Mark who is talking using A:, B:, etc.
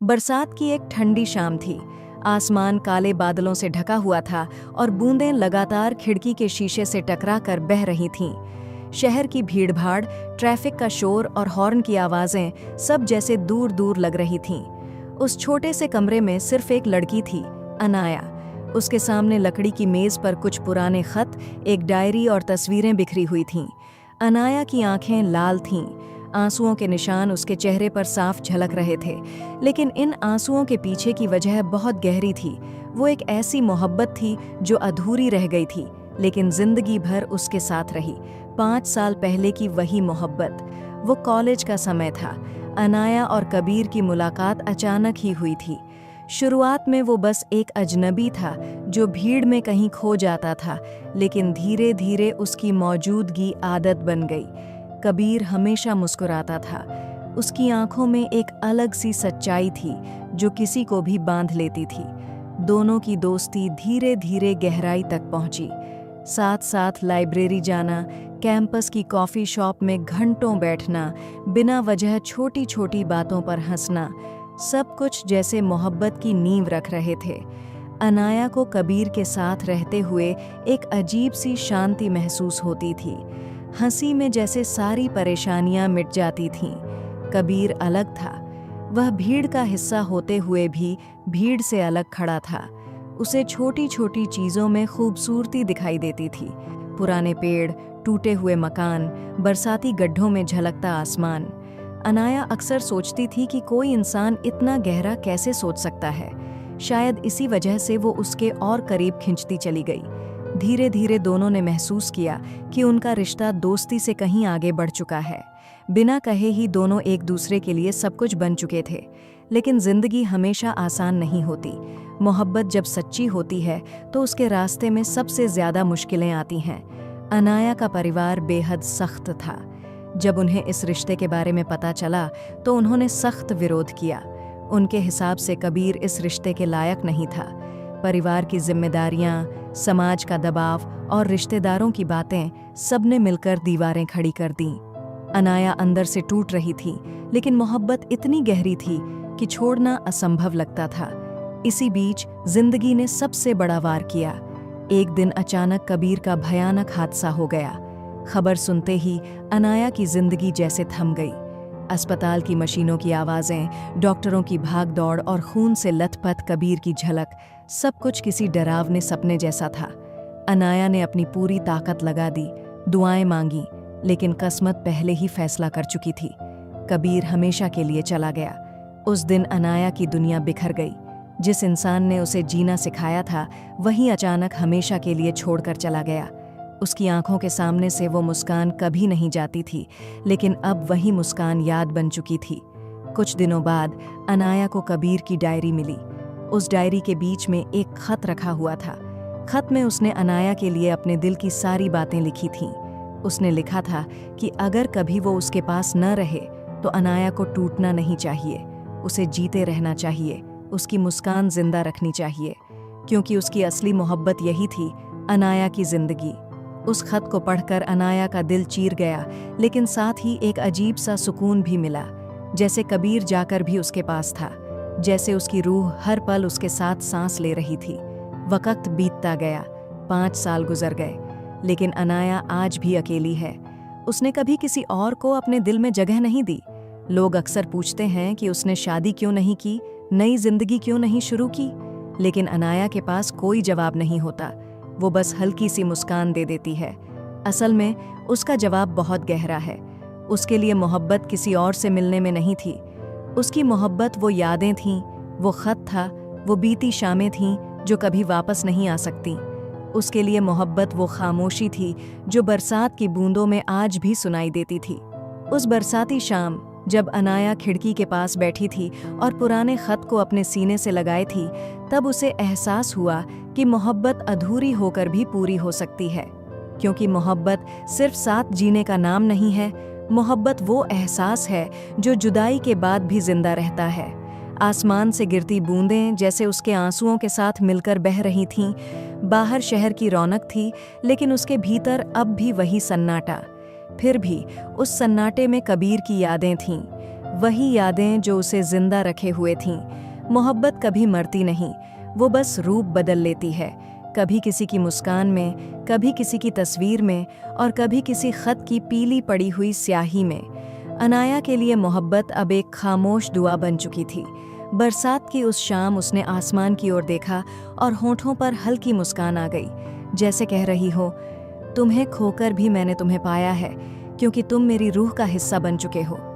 A: बरसात की एक ठंडी शाम थी। आसमान काले बादलों से ढका हुआ था और बूंदें लगातार खिड़की के शीशे से टकरा कर बह रही थीं। शहर की भीड़भाड़, ट्रैफिक का शोर और हॉर्न की आवाज़ें सब जैसे दूर दूर लग रही थीं। उस छोटे से कमरे में सिर्फ एक लड़की थी, अनाया। उसके सामने लकड़ी की मेज़ पर कुछ पुराने खत, एक डायरी और तस्वीरें बिखरी हुई थीं। अनाया की आंखें लाल थीं, आंसुओं के निशान उसके चेहरे पर साफ झलक रहे थे, लेकिन इन आंसुओं के पीछे की वजह बहुत गहरी थी। वो एक ऐसी मोहब्बत थी जो अधूरी रह गई थी, लेकिन जिंदगी भर उसके साथ रही। 5 साल पहले की वही मोहब्बत। वो कॉलेज का समय था। अनाया और कबीर की मुलाकात अचानक ही हुई थी। शुरुआत में वो बस एक अजनबी था जो भीड़ में कहीं खो जाता था, लेकिन धीरे धीरे उसकी मौजूदगी आदत बन गई। कबीर हमेशा मुस्कुराता था। उसकी आंखों में एक अलग सी सच्चाई थी जो किसी को भी बांध लेती थी। दोनों की दोस्ती धीरे धीरे गहराई तक पहुंची। साथ साथ लाइब्रेरी जाना, कैंपस की कॉफ़ी शॉप में घंटों बैठना, बिना वजह छोटी छोटी बातों पर हंसना, सब कुछ जैसे मोहब्बत की नींव रख रहे थे। अनाया को कबीर के साथ रहते हुए एक अजीब सी शांति महसूस होती थी। हंसी में जैसे सारी परेशानियां मिट जाती थीं। कबीर अलग था। वह भीड़ का हिस्सा होते हुए भी भीड़ से अलग खड़ा था। उसे छोटी छोटी चीज़ों में खूबसूरती दिखाई देती थी। पुराने पेड़, टूटे हुए मकान, बरसाती गड्ढों में झलकता आसमान। अनाया अक्सर सोचती थी कि कोई इंसान इतना गहरा कैसे सोच सकता है। शायद इसी वजह से वो उसके और करीब खिंचती चली गई। धीरे धीरे दोनों ने महसूस किया कि उनका रिश्ता दोस्ती से कहीं आगे बढ़ चुका है। बिना कहे ही दोनों एक दूसरे के लिए सब कुछ बन चुके थे। लेकिन जिंदगी हमेशा आसान नहीं होती। मोहब्बत जब सच्ची होती है तो उसके रास्ते में सबसे ज्यादा मुश्किलें आती हैं। अनाया का परिवार बेहद सख्त था। जब उन्हें इस रिश्ते के बारे में पता चला तो उन्होंने सख्त विरोध किया। उनके हिसाब से कबीर इस रिश्ते के लायक नहीं था। परिवार की जिम्मेदारियां, समाज का दबाव और रिश्तेदारों की बातें सबने मिलकर दीवारें खड़ी कर दीं। अनाया अंदर से टूट रही थी, लेकिन मोहब्बत इतनी गहरी थी कि छोड़ना असंभव लगता था। इसी बीच जिंदगी ने सबसे बड़ा वार किया। एक दिन अचानक कबीर का भयानक हादसा हो गया। खबर सुनते ही अनाया की जिंदगी जैसे थम गई। अस्पताल की मशीनों की आवाज़ें, डॉक्टरों की भाग-दौड़ और खून से लथपथ कबीर की झलक, सब कुछ किसी डरावने सपने जैसा था। अनाया ने अपनी पूरी ताकत लगा दी, दुआएं मांगी, लेकिन किस्मत पहले ही फैसला कर चुकी थी। कबीर हमेशा के लिए चला गया। उस दिन अनाया की दुनिया बिखर गई। जिस इंसान ने उसे जीना सिखाया था, वही अचानक हमेशा के लिए छोड़कर चला गया। उसकी आंखों के सामने से वो मुस्कान कभी नहीं जाती थी, लेकिन अब वही मुस्कान याद बन चुकी थी। कुछ दिनों बाद अनाया को कबीर की डायरी मिली। उस डायरी के बीच में एक खत रखा हुआ था। खत में उसने अनाया के लिए अपने दिल की सारी बातें लिखी थीं। उसने लिखा था कि अगर कभी वो उसके पास न रहे तो अनाया को टूटना नहीं चाहिए, उसे जीते रहना चाहिए, उसकी मुस्कान जिंदा रखनी चाहिए, क्योंकि उसकी असली मोहब्बत यही थी, अनाया की जिंदगी। उस खत को पढ़कर अनाया का दिल चीर गया, लेकिन साथ ही एक अजीब सा सुकून भी मिला, जैसे कबीर जाकर भी उसके पास था, जैसे उसकी रूह हर पल उसके साथ सांस ले रही थी। वक्त बीतता गया, 5 साल गुजर गए, लेकिन अनाया आज भी अकेली है। उसने कभी किसी और को अपने दिल में जगह नहीं दी। लोग अक्सर पूछते हैं कि उसने शादी क्यों नहीं की, नई जिंदगी क्यों नहीं शुरू की, लेकिन अनाया के पास कोई जवाब नहीं होता। वो बस हल्की सी मुस्कान दे देती है। असल में उसका जवाब बहुत गहरा है। उसके लिए मोहब्बत किसी और से मिलने में नहीं थी। उसकी मोहब्बत वो यादें थीं, वो खत था, वो बीती शामें थीं जो कभी वापस नहीं आ सकती। उसके लिए मोहब्बत वो खामोशी थी जो बरसात की बूंदों में आज भी सुनाई देती थी। उस बरसाती शाम जब अनाया खिड़की के पास बैठी थी और पुराने खत को अपने सीने से लगाई थी, तब उसे एहसास हुआ कि मोहब्बत अधूरी होकर भी पूरी हो सकती है। क्योंकि मोहब्बत सिर्फ साथ जीने का नाम नहीं है, मोहब्बत वो एहसास है जो जुदाई के बाद भी जिंदा रहता है। आसमान से गिरती बूंदें जैसे उसके आंसुओं के साथ मिलकर बह रही थीं। बाहर शहर की रौनक थी, लेकिन उसके भीतर अब भी वही सन्नाटा। फिर भी उस सन्नाटे में कबीर की यादें थीं। वही यादें जो उसे जिंदा रखे हुए थीं। मोहब्बत कभी मरती नहीं, वो बस रूप बदल लेती है, कभी किसी की मुस्कान में, कभी किसी की तस्वीर में और कभी किसी खत की पीली पड़ी हुई स्याही में। अनाया के लिए मोहब्बत अब एक खामोश दुआ बन चुकी थी। बरसात की उस शाम उसने आसमान की ओर देखा और होठों पर हल्की मुस्कान आ गई, जैसे कह रही हो, तुम्हें खोकर भी मैंने तुम्हें पाया है, क्योंकि तुम मेरी रूह का हिस्सा बन चुके हो।